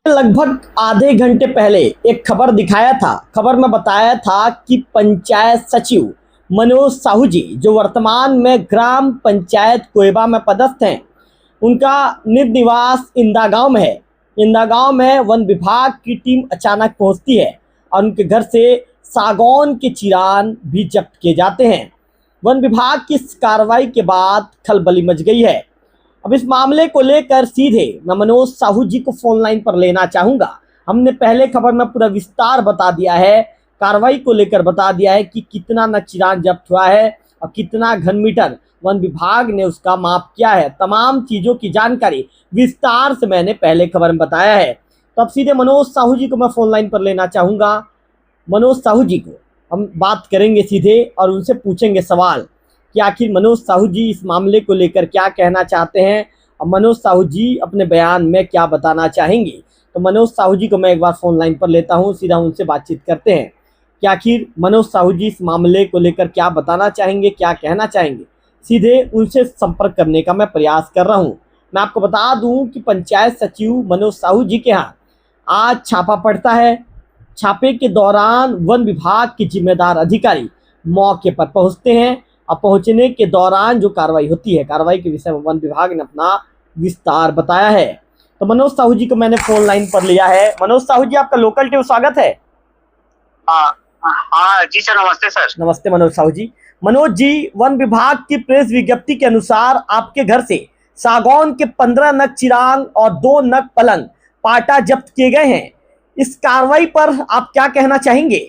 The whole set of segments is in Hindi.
लगभग आधे घंटे पहले एक खबर दिखाया था। खबर में बताया था कि पंचायत सचिव मनोज साहू जी, जो वर्तमान में ग्राम पंचायत कोयबा में पदस्थ हैं, उनका निज निवास इंदा गांव में है। इंदा गांव में वन विभाग की टीम अचानक पहुंचती है और उनके घर से सागौन के चिरान भी जब्त किए जाते हैं। वन विभाग की इस कार्रवाई के बाद खलबली मच गई है। अब इस मामले को लेकर सीधे मैं मनोज साहू जी को फोन लाइन पर लेना चाहूँगा। हमने पहले खबर में पूरा विस्तार बता दिया है, कार्रवाई को लेकर बता दिया है कि कितना नचिरान जब्त हुआ है और कितना घन मीटर वन विभाग ने उसका माप किया है। तमाम चीज़ों की जानकारी विस्तार से मैंने पहले खबर में बताया है। तो अब सीधे मनोज साहू जी को मैं फोन लाइन पर लेना चाहूँगा। मनोज साहू जी को हम बात करेंगे सीधे और उनसे पूछेंगे सवाल कि आखिर मनोज साहू जी इस मामले को लेकर क्या कहना चाहते हैं और मनोज साहू जी अपने बयान में क्या बताना चाहेंगे। तो मनोज साहू जी को मैं एक बार फ़ोन लाइन पर लेता हूं, सीधा उनसे बातचीत करते हैं कि आखिर मनोज साहू जी इस मामले को लेकर क्या बताना चाहेंगे, क्या कहना चाहेंगे। सीधे उनसे संपर्क करने का मैं प्रयास कर रहा हूँ। मैं आपको बता दूँ कि पंचायत सचिव मनोज साहू जी के यहाँ आज छापा पड़ता है। छापे के दौरान वन विभाग के जिम्मेदार अधिकारी मौके पर पहुँचते हैं और पहुंचने के दौरान जो कार्रवाई होती है, कार्रवाई के विषय में वन विभाग ने अपना विस्तार बताया है। तो मनोज साहू जी को मैंने फोन लाइन पर लिया है। मनोज साहू जी, आपका लोकल टीवी स्वागत है। हाँ जी सर, नमस्ते सर। नमस्ते मनोज साहू जी। मनोज जी, वन विभाग की प्रेस विज्ञप्ति के अनुसार आपके घर से सागौन के 15 नग चिरान और 2 नग पलंग पाटा जब्त किए गए हैं। इस कार्रवाई पर आप क्या कहना चाहेंगे?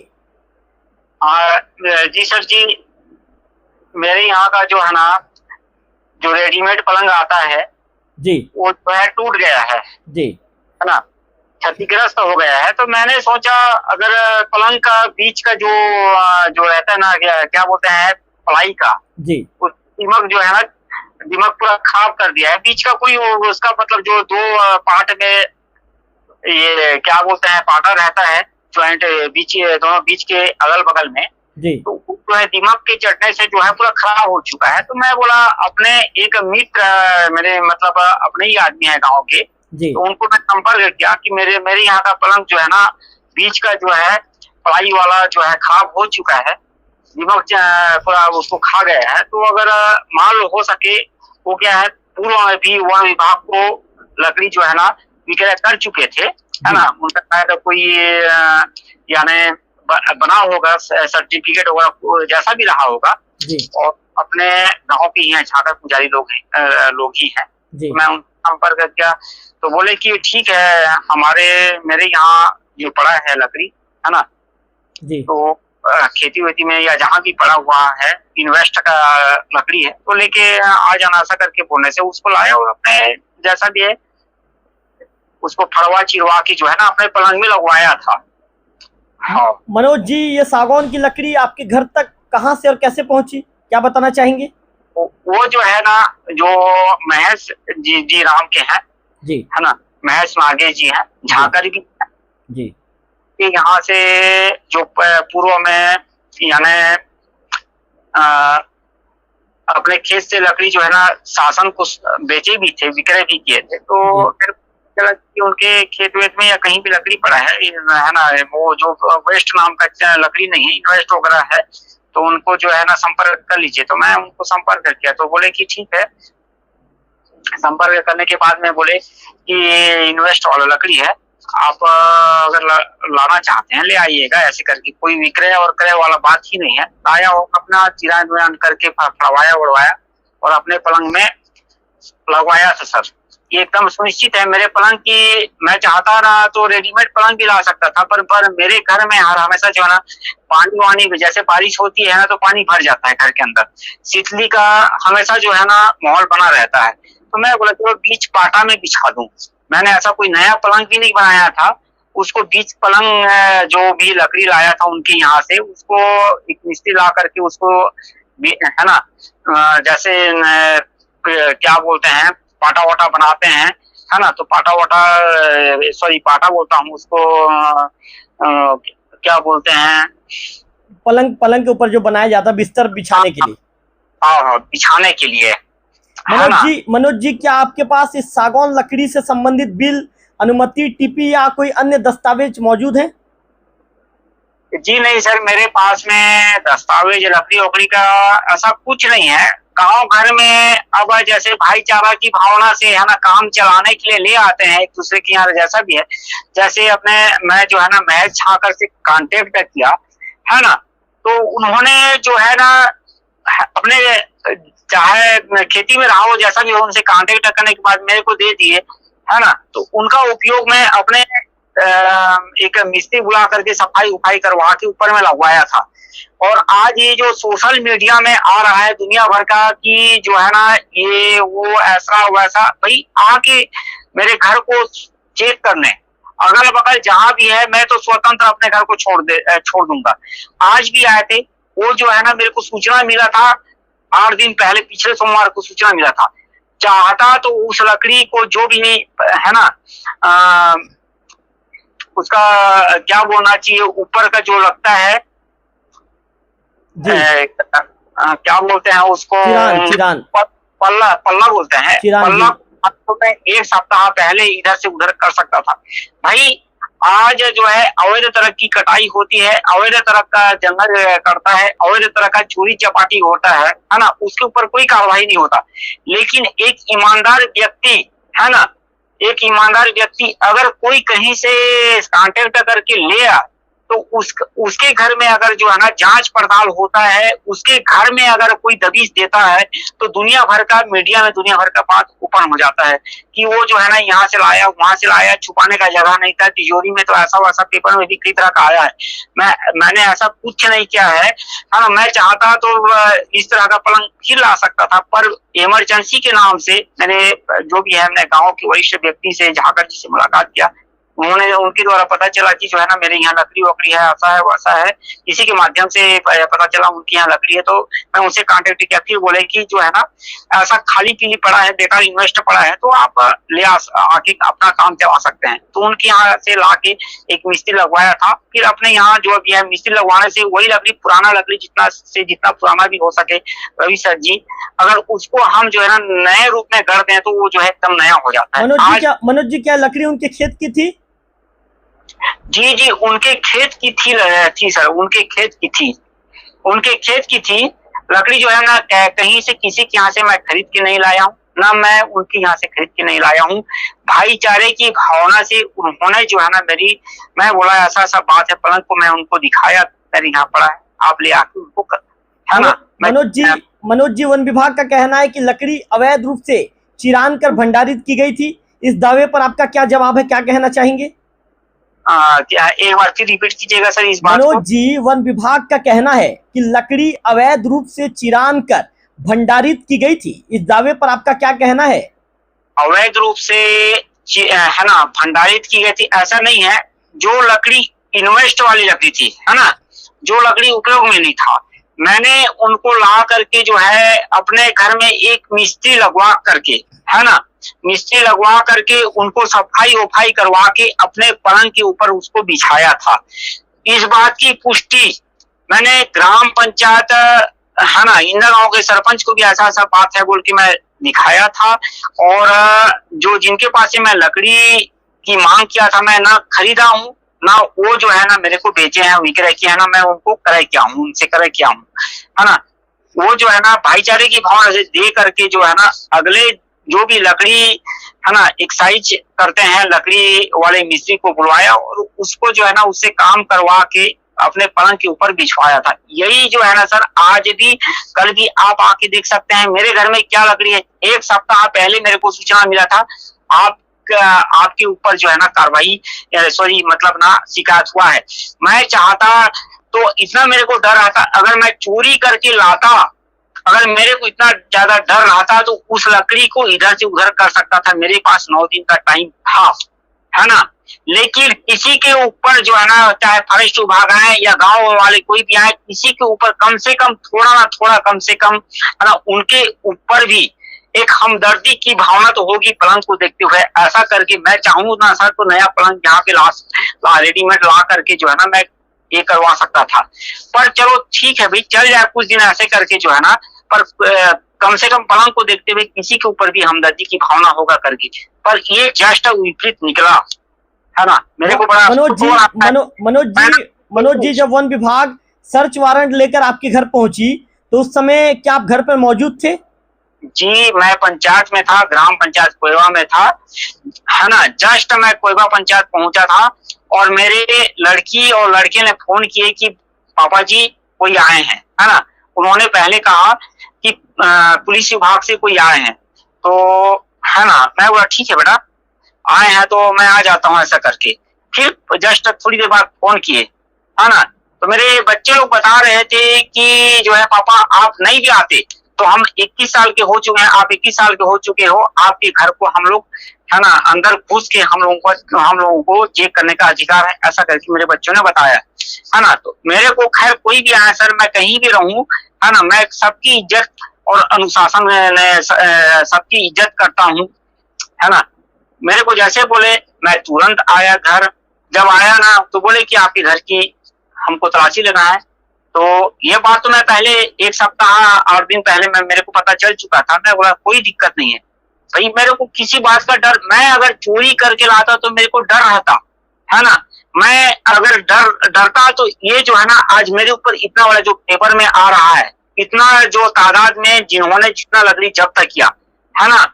जी सर जी, मेरे यहाँ का जो है ना, जो रेडीमेड पलंग आता है जी, वो जो है टूट गया है जी, है ना, क्षतिग्रस्त हो गया है। तो मैंने सोचा अगर पलंग का बीच का जो जो रहता है ना, क्या बोलते हैं, पलाई का जी, उस दीमक जो है ना, दीमक पूरा खराब कर दिया है। बीच का कोई उसका मतलब जो 2 पार्ट में ये क्या बोलते हैं, पाटा रहता है, ज्वाइंट बीच, दोनों बीच के अगल बगल में जी, तो जो है दिमाग के चटने से जो है पूरा खराब हो चुका है। तो मैं बोला अपने एक मित्र, मेरे मतलब अपने ही आदमी है गांव के, तो उनको मैं संपर्क किया कि मेरे यहाँ का पलंग जो है ना, बीच का जो है पलाई वाला जो है खराब हो चुका है, दिमाग पूरा उसको खा गया है। तो अगर मान लो हो सके, वो क्या है, पूर्व में भी वन विभाग को लकड़ी जो है ना विक्रय कर चुके थे, है ना। उनका शायद कोई यानी बना होगा, सर्टिफिकेट होगा, जैसा भी रहा होगा। और अपने गांव के ही हैं, झाकर पुजारी लोग ही हैं। तो मैं उनका संपर्क किया तो बोले कि ठीक है, मेरे यहाँ जो पड़ा है लकड़ी, है ना, तो खेती वेती में या जहाँ भी पड़ा हुआ है, इन्वेस्ट का लकड़ी है, तो लेके आ जाना, ऐसा करके बोलने से उसको लाया और अपने जैसा भी है उसको फड़वा चिरवा के जो है ना अपने पलंग में लगवाया था। हाँ मनोज जी, ये सागौन की लकड़ी आपके घर तक कहाँ से और कैसे पहुंची, क्या बताना चाहेंगे? वो जो है ना, जो महेश जी राम के हैं जी, है ना, महेश नागेश जी हैं, झाकर भी जी, यहाँ से जो पूर्व में यानी अपने खेत से लकड़ी जो है ना शासन को बेचे भी थे, विक्रय भी किए थे। तो फिर कि उनके खेत वेत में या कहीं भी लकड़ी पड़ा है ना, वो जो वेस्ट नाम का लकड़ी नहीं है, इन्वेस्ट वगैरह है, तो उनको जो है ना संपर्क कर लीजिए। तो मैं उनको संपर्क किया तो बोले कि ठीक है। संपर्क करने के बाद में बोले कि इन्वेस्ट वाला लकड़ी है, आप अगर लाना चाहते हैं ले आइएगा, ऐसे करके। कोई विक्रय और क्रय वाला बात ही नहीं है। आया हो अपना चिरान विरान करके फड़वाया उड़वाया और अपने पलंग में लगवाया था सर। ये एकदम सुनिश्चित है। मेरे पलंग की मैं चाहता रहा तो रेडीमेड पलंग भी ला सकता था, पर मेरे घर में हमेशा जो है ना पानी वानी, जैसे बारिश होती है ना तो पानी भर जाता है घर के अंदर, शीतली का हमेशा जो है ना माहौल बना रहता है। तो मैं बोला कि बीच पाटा में बिछा दूं। मैंने ऐसा कोई नया पलंग भी नहीं बनाया था, उसको बीच पलंग जो भी लकड़ी लाया था उनके यहाँ से, उसको एक मिस्त्री ला करके उसको है ना, जैसे क्या बोलते हैं, पाटा वाटा बनाते हैं, है ना, तो पाटा वाटा, सॉरी पाटा बोलता हूँ उसको, क्या बोलते हैं, पलंग के ऊपर जो बनाया जाता है बिस्तर बिछाने के लिए। हाँ, बिछाने के लिए। मनोज जी, क्या आपके पास इस सागौन लकड़ी से संबंधित बिल अनुमति, टीपी या कोई अन्य दस्तावेज मौजूद है? जी नहीं सर, मेरे पास में दस्तावेज लकड़ी वकड़ी का ऐसा कुछ नहीं है। गांव घर में अब जैसे भाईचारा की भावना से है ना काम चलाने के लिए ले आते हैं एक दूसरे के यहाँ, जैसा भी है। जैसे अपने मैं जो है ना महज छाकर से कांटेक्ट किया है ना, तो उन्होंने जो है ना अपने चाहे खेती में रहा हो जैसा भी हो, उनसे कांटेक्ट करने के बाद मेरे को दे दिए है ना। तो उनका उपयोग मैं अपने एक मिस्त्री बुला करके सफाई उफाई करवा के ऊपर में लगवाया था। और आज ये जो सोशल मीडिया में आ रहा है दुनिया भर का कि जो है ना ये वो ऐसा वैसा, भाई आके मेरे घर को चेक करने, अगल बगल जहां भी है मैं तो स्वतंत्र अपने घर को छोड़ दूंगा। आज भी आए थे, वो जो है ना मेरे को सूचना मिला था 8 दिन पहले, पिछले सोमवार को सूचना मिला था। चाहता तो उस लकड़ी को जो भी है ना उसका क्या बोलना चाहिए, ऊपर का जो लगता है क्या बोलते हैं उसको, चिरान पल्ला बोलते हैं, पल्ला बोलते हैं। 1 सप्ताह पहले इधर से उधर कर सकता था। भाई आज जो है अवैध तरह की कटाई होती है, अवैध तरह का जंगल करता है, अवैध तरह का चोरी चपाटी होता है ना, उसके ऊपर कोई कार्रवाई नहीं होता। लेकिन एक ईमानदार व्यक्ति है ना, एक ईमानदार व्यक्ति अगर कोई कहीं से कांटेक्ट करके ले आ, तो उसके घर में अगर जो है ना जांच पड़ताल होता है, उसके घर में अगर कोई दबिश देता है, तो दुनिया भर का मीडिया में दुनिया भर का बात ओपन हो जाता है कि वो जो है ना यहाँ से लाया वहां से लाया, छुपाने का जगह नहीं था, तिजोरी में तो ऐसा वैसा पेपर में भी कई तरह का आया है। मैंने ऐसा कुछ नहीं किया है ना। मैं चाहता तो इस तरह का पलंग फिर ला सकता था, पर इमरजेंसी के नाम से मैंने जो भी है हमने गाँव के वरिष्ठ व्यक्ति से झाकर जी से मुलाकात किया। उनके द्वारा पता चला कि जो है ना मेरे यहाँ लकड़ी वकड़ी है, ऐसा है वैसा है, इसी के माध्यम से पता चला उनके यहाँ लकड़ी है। तो मैं उनसे कांटेक्ट किया, फिर बोले कि जो है ना ऐसा खाली पीली पड़ा है, बेकार इन्वेस्ट पड़ा है, तो आप ले आके अपना काम चला सकते हैं। तो उनके यहाँ से लाके एक मिस्त्री लगवाया था। फिर अपने यहाँ जो भी है मिस्त्री लगवाने से वही लकड़ी, पुराना लकड़ी जितना पुराना भी हो सके रवि सर जी, अगर उसको हम जो है ना नए रूप में कर दें तो वो जो है एकदम नया हो जाता है। मनोज जी क्या लकड़ी उनके खेत की थी? जी उनके खेत की थी सर, उनके खेत की थी लकड़ी। जो है ना कहीं से किसी के यहाँ से मैं खरीद के नहीं लाया हूँ, ना मैं उनके यहाँ से खरीद के नहीं लाया हूँ। भाईचारे की भावना से उन्होंने जो है ना मैं बोला ऐसा ऐसा बात है, पलंग को मैं उनको दिखाया, मेरे यहाँ पड़ा है, आप ले आके उनको है ना। मनोज जी वन विभाग का कहना है कि लकड़ी अवैध रूप से चिरान कर भंडारित की गई थी। इस दावे पर आपका क्या जवाब है, क्या कहना चाहेंगे? क्या एक बार फिर रिपीट कीजिएगा सर इस बात को। मनोज जी वन विभाग का कहना है कि लकड़ी अवैध रूप से चिरान कर भंडारित की गई थी। इस दावे पर आपका क्या कहना है? अवैध रूप से है ना भंडारित की गई थी ऐसा नहीं है। जो लकड़ी इन्वेस्ट वाली लकड़ी थी है ना, जो लकड़ी उपयोग में नहीं था, मैंने उनको ला करके जो है अपने घर में एक मिस्त्री लगवा करके है ना, मिस्त्री लगवा करके उनको सफाई वफाई करवा के अपने पलंग के ऊपर उसको बिछाया था। इस बात की पुष्टि मैंने ग्राम पंचायत है ना इंदर गांव के सरपंच को भी ऐसा ऐसा बात है बोल के मैं दिखाया था। और जो जिनके पास से मैं लकड़ी की मांग किया था, मैं ना खरीदा हूँ ना वो जो है ना मेरे को बेचे हैं, विक्रय किया है ना, मैं उनको क्रय किया हूँ, उनसे क्रय किया हूँ है ना। वो जो है ना भाईचारे की भावना से दे करके जो है ना अगले जो भी लकड़ी है ना एक्साइज करते हैं, लकड़ी वाले मिस्त्री को बुलवाया और उसको जो है ना उससे काम करवा के अपने पलंग के ऊपर बिछवाया था। यही जो है ना सर आज भी कल भी आप आके देख सकते हैं मेरे घर में क्या लकड़ी है। 1 सप्ताह पहले मेरे को सूचना मिला था आपके ऊपर जो है ना कार्रवाई सॉरी मतलब ना शिकायत हुआ है। मैं चाहता तो इतना मेरे को डर आता, अगर मैं चोरी करके लाता, अगर मेरे को इतना ज्यादा डर रहा था तो उस लकड़ी को इधर से उधर कर सकता था। मेरे पास 9 दिन का टाइम था है ना। लेकिन किसी के ऊपर जो है ना चाहे फॉरेस्ट विभाग आए या गांव वाले कोई भी आए, किसी के ऊपर कम से कम थोड़ा ना थोड़ा कम से कम है ना उनके ऊपर भी एक हमदर्दी की भावना तो होगी पलंग को देखते हुए। ऐसा करके मैं चाहूँ ना सर तो नया पलंग यहाँ पे रेडीमेड ला करके जो है ना मैं ये करवा सकता था। पर चलो ठीक है भाई, चल जाए कुछ दिन ऐसे करके जो है ना, पर कम से कम पलंग को देखते हुए किसी के ऊपर भी हमदर्दी की भावना होगा करके, पर ये जस्ट विपरीत निकला, है ना। मेरे को बड़ा मनोज जी जब वन विभाग सर्च वारंट लेकर आपके घर पहुंची तो उस समय क्या आप घर पर मौजूद थे? जी, मैं पंचायत में था, ग्राम पंचायत कोयबा में था, है ना। जस्ट मैं कोयबा पंचायत पहुंचा था और मेरे लड़की और लड़के ने फोन किए कि पापा जी कोई आए हैं, है ना। उन्होंने पहले कहा कि पुलिस विभाग से कोई आए हैं, तो है ना। मैं बोला ठीक है बेटा, आए हैं तो मैं आ जाता हूँ ऐसा करके। फिर जस्ट थोड़ी देर बाद फोन किए, है ना। तो मेरे बच्चे लोग बता रहे थे कि जो है पापा आप नहीं भी आते तो हम 21 साल के हो चुके हैं, आप 21 साल के हो चुके हो, आपके घर को हम लोग, है ना, अंदर घुस के हम लोगों को चेक करने का अधिकार है, ऐसा करके मेरे बच्चों ने बताया, है ना। तो मेरे को खैर कोई भी आए सर, मैं कहीं भी रहूं, है ना, मैं सबकी इज्जत और अनुशासन में सबकी इज्जत करता हूँ, है ना। मेरे को जैसे बोले मैं तुरंत आया घर। जब आया ना तो बोले कि आपके घर की हमको तलाशी लेना है। तो ये बात तो मैं पहले 1 सप्ताह 8 दिन पहले मेरे को पता चल चुका था। मैं बोला कोई दिक्कत नहीं है भाई, मेरे को किसी बात का डर, मैं अगर चोरी करके लाता तो मेरे को डर रहता, है ना। मैं अगर डरता तो ये जो है ना आज मेरे ऊपर इतना बड़ा जो पेपर में आ रहा है, इतना जो तादाद में जिन्होंने जितना लकड़ी जब्त किया, है ना,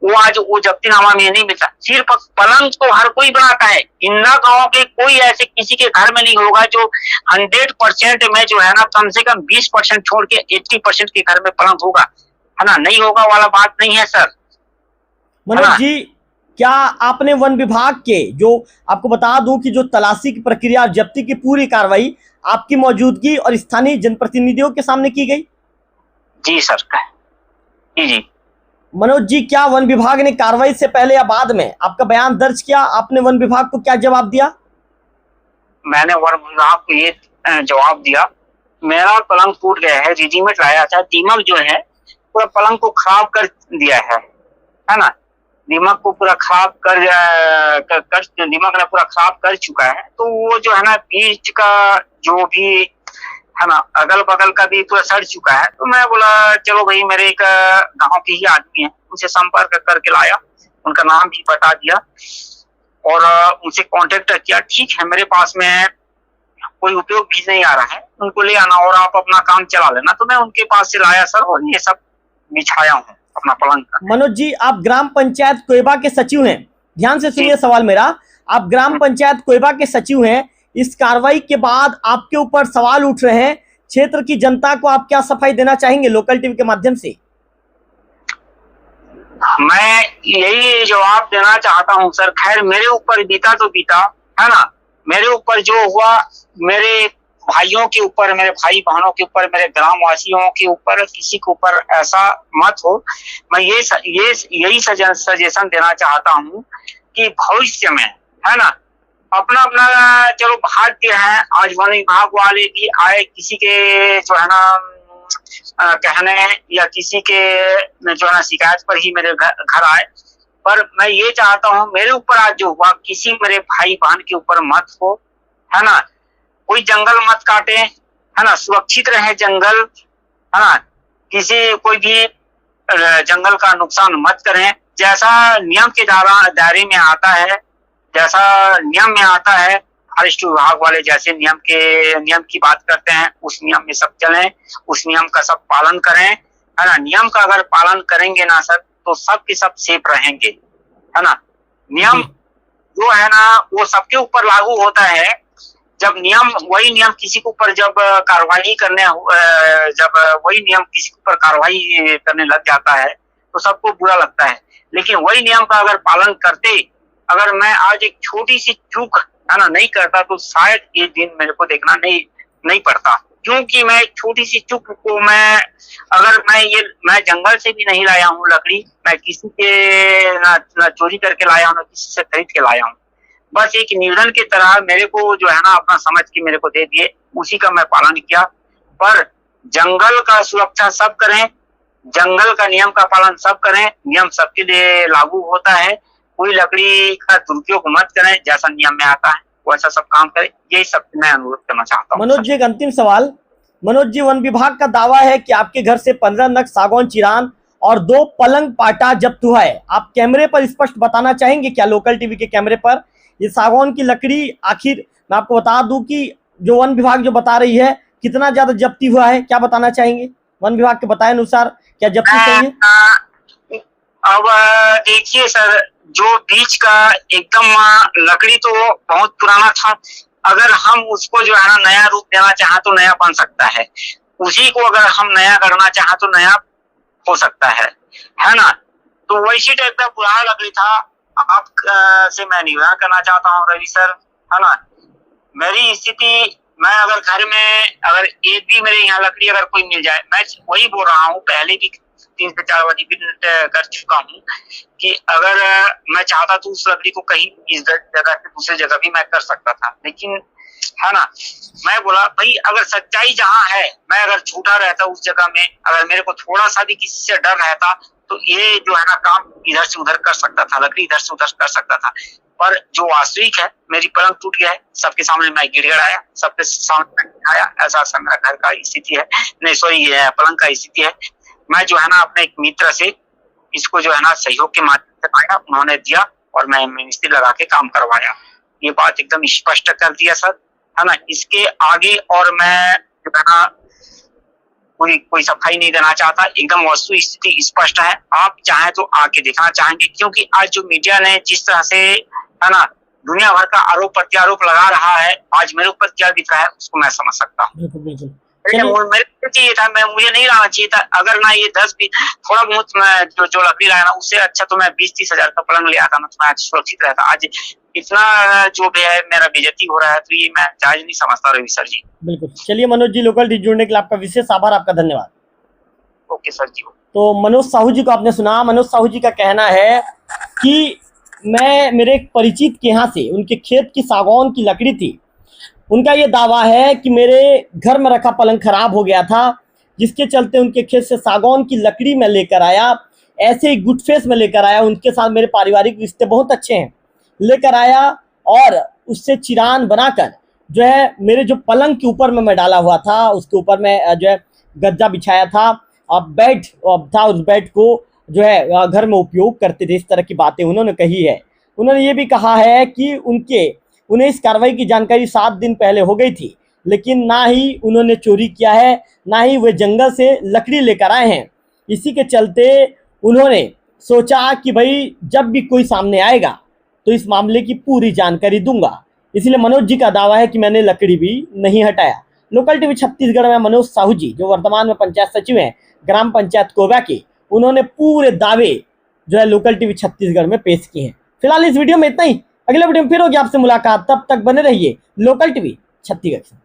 वो आज वो जब्तीनामा में नहीं मिलता। सिर्फ पलंग तो हर कोई बनाता है, इन गांव के कोई ऐसे किसी के घर में नहीं होगा जो 100% में जो है ना कम से कम 20% छोड़ के 80% के घर में पलंग होगा, है ना। नहीं होगा वाला बात नहीं है सर। मनोज जी, क्या आपने वन विभाग के, जो आपको बता दूं कि जो तलाशी की प्रक्रिया, जब्ती की पूरी कार्रवाई आपकी मौजूदगी और स्थानीय जनप्रतिनिधियों के सामने की गई? जी सर, जी। मनोज जी, क्या वन विभाग ने कार्रवाई से पहले या बाद में आपका बयान दर्ज किया? आपने वन विभाग को क्या जवाब दिया? मैंने वन विभाग को ये जवाब दिया, मेरा पलंग टूट गया है, रेडीमेड लाया था, दीमक जो है पूरा पलंग को खराब कर दिया है ना। दीमक को पूरा खराब दीमक ने पूरा खराब कर चुका है। तो वो जो है ना बीच का जो भी है ना, अगल बगल का भी पूरा सड़ चुका है। तो मैं बोला चलो भाई, मेरे एक गांव के ही आदमी है, उनसे संपर्क करके लाया, उनका नाम भी बता दिया और उनसे कांटेक्ट किया। ठीक है, मेरे पास में कोई उपयोग भी नहीं आ रहा है, उनको ले आना और आप अपना काम चला लेना। तो मैं उनके पास से लाया सर और ये सब बिछाया हूँ अपना पलंग का। मनोज जी, आप ग्राम पंचायत कोयबा के सचिव हैं, ध्यान से सुनिए सवाल मेरा। आप ग्राम पंचायत कोयबा के सचिव हैं, इस कार्रवाई के बाद आपके ऊपर सवाल उठ रहे हैं, क्षेत्र की जनता को आप क्या सफाई देना चाहेंगे लोकल टीवी के माध्यम से? मैं यही जवाब देना चाहता हूं सर। खैर मेरे ऊपर बीता तो बीता, है ना, मेरे ऊपर जो हुआ, मेरे भाइयों के ऊपर, मेरे भाई बहनों के ऊपर, मेरे ग्रामवासियों के ऊपर, किसी के ऊपर ऐसा मत हो। मैं यही सजेशन देना चाहता हूं कि भविष्य में, है ना, अपना अपना चलो भाग्य है। आज वन विभाग वाले भी आए, किसी के जो है ना कहने या किसी के जो है ना शिकायत पर ही मेरे घर आए, पर मैं ये चाहता हूँ मेरे ऊपर आज जो हुआ किसी मेरे भाई बहन के ऊपर मत हो, है ना। कोई जंगल मत काटे, है ना, सुरक्षित रहे जंगल, है ना, किसी कोई भी जंगल का नुकसान मत करें। जैसा नियम के दायरे में आता है, जैसा नियम में आता है, फॉरेस्ट विभाग वाले जैसे नियम की बात करते हैं, उस नियम में सब चलें, उस नियम का सब पालन करें, है ना। नियम का अगर पालन करेंगे ना सर तो सब के सब सेफ रहेंगे, है ना। नियम जो है ना वो सबके ऊपर लागू होता है। जब वही नियम किसी के ऊपर जब वही नियम किसी के ऊपर कार्रवाई करने लग जाता है तो सबको बुरा लगता है। लेकिन वही नियम का अगर पालन करते, अगर मैं आज एक छोटी सी चूक, है ना, नहीं करता तो शायद ये दिन मेरे को देखना नहीं पड़ता। क्योंकि मैं छोटी सी चूक को मैं जंगल से भी नहीं लाया हूँ लकड़ी, मैं किसी के ना चोरी करके लाया हूँ, ना किसी से खरीद के लाया हूँ। बस एक निवेदन की तरह मेरे को जो है ना अपना समझ के मेरे को दे दिए, उसी का मैं पालन किया। पर जंगल का सुरक्षा सब करें, जंगल का नियम का पालन सब करें, नियम सबके लिए लागू होता है। कोई लकड़ी का दुरुपयोग मत करें, जैसा नियम में आता है वैसा सब काम करें। यही सब मैं अनुरोध करना चाहता हूँ। मनोज जी, एक अंतिम सवाल, मनोज जी, वन विभाग का दावा है कि आपके घर से 15 नग सागौन चिरान और 2 पलंग पाटा जब्त हुआ है। आप कैमरे पर स्पष्ट बताना चाहेंगे क्या, लोकल टीवी के कैमरे पर, ये सागौन की लकड़ी आखिर, मैं आपको बता दूं कि जो वन विभाग जो बता रही है कितना ज्यादा जब्ती हुआ है, क्या बताना चाहेंगे? वन विभाग के बताए अनुसार क्या जब्ती सही है? अब देखिए सर, जो बीच का एकदम लकड़ी तो बहुत पुराना था। अगर हम उसको जो है ना नया रूप देना चाहे तो नया बन सकता है, उसी को अगर हम नया करना चाहे तो नया हो सकता है ना। तो वैसी टाइप का पुराना लकड़ी था। आप से मैं निवेदन करना चाहता हूँ रवि सर, है ना, मेरी स्थिति, मैं अगर घर में अगर एक भी मेरे यहाँ लकड़ी अगर कोई मिल जाए, मैं वही बोल रहा हूँ, पहले भी 3 से 4 बार रिपीट कर चुका हूँ कि अगर मैं चाहता तो उस लकड़ी को कहीं इस जगह से दूसरी जगह भी मैं कर सकता था, लेकिन है ना, मैं बोला भाई अगर सच्चाई जहाँ है, मैं अगर झूठा रहता उस जगह में, अगर मेरे को थोड़ा सा भी किसी से डर रहता तो ये जो है ना काम इधर से उधर कर सकता था, लकड़ी इधर से उधर कर सकता था। पर जो वास्तविक है, मेरी पलंग टूट गया है, सबके सामने मैं गिड़गिड़ाया, सबके सामने आया, ऐसा मेरा घर का स्थिति है, नहीं सॉरी पलंग का स्थिति है। मैं जो है ना अपने एक मित्र से इसको जो है ना सहयोग के माध्यम से पाया, उन्होंने दिया और मैं मिस्त्री लगा के काम करवाया। ये बात एकदम स्पष्ट कर दिया सर, है ना। इसके आगे और मैं जो है ना कोई सफाई नहीं देना चाहता, एकदम वस्तु स्थिति स्पष्ट है। आप चाहें तो आके देखना चाहेंगे, क्योंकि आज जो मीडिया ने जिस तरह से, है ना, दुनिया भर का आरोप प्रत्यारोप लगा रहा है, आज मेरे ऊपर क्या दिख रहा है उसको मैं समझ सकता हूँ। मेरे चाहिए था, मुझे नहीं लाना चाहिए था। अगर ना ये 10 भी थोड़ा बहुत मैं जो लकड़ी लाया ना, उससे अच्छा तो मैं 20-30 हजार का पलंग ले आता ना, तो मैं आज सुरक्षित रहता। आज इतना जो भी है मेरा बेइज्जती हो रहा है, तो ये मैं जायज नहीं समझता रवि सर जी। बिल्कुल, चलिए मनोज जी, लोकल टीवी जुड़ने के लिए आपका विशेष आभार, आपका धन्यवाद। ओके सर जी। तो मनोज साहू जी को आपने सुना। मनोज साहू जी का कहना है कि मैं मेरे एक परिचित के यहाँ से, उनके खेत की सागौन की लकड़ी थी, उनका ये दावा है कि मेरे घर में रखा पलंग खराब हो गया था, जिसके चलते उनके खेत से सागौन की लकड़ी में लेकर आया, ऐसे ही गुडफेस में लेकर आया, उनके साथ मेरे पारिवारिक रिश्ते बहुत अच्छे हैं, लेकर आया और उससे चिरान बनाकर जो है मेरे जो पलंग के ऊपर में मैं डाला हुआ था, उसके ऊपर में जो है गद्दा बिछाया था, अब बेड था, उस बेड को जो है घर में उपयोग करते थे। इस तरह की बातें उन्होंने कही है। उन्होंने ये भी कहा है कि उन्हें इस कार्रवाई की जानकारी 7 दिन पहले हो गई थी, लेकिन ना ही उन्होंने चोरी किया है, ना ही वे जंगल से लकड़ी लेकर आए हैं। इसी के चलते उन्होंने सोचा कि भाई जब भी कोई सामने आएगा तो इस मामले की पूरी जानकारी दूंगा। इसलिए मनोज जी का दावा है कि मैंने लकड़ी भी नहीं हटाया। लोकल टीवी छत्तीसगढ़ में मनोज साहू जी, जो वर्तमान में पंचायत सचिव हैं ग्राम पंचायत कोबा के, उन्होंने पूरे दावे जो है लोकल टीवी छत्तीसगढ़ में पेश किए हैं। फिलहाल इस वीडियो में इतना ही। अगले वीडियो में फिर होगी आपसे मुलाकात, तब तक बने रहिए लोकल टीवी छत्तीसगढ़ से।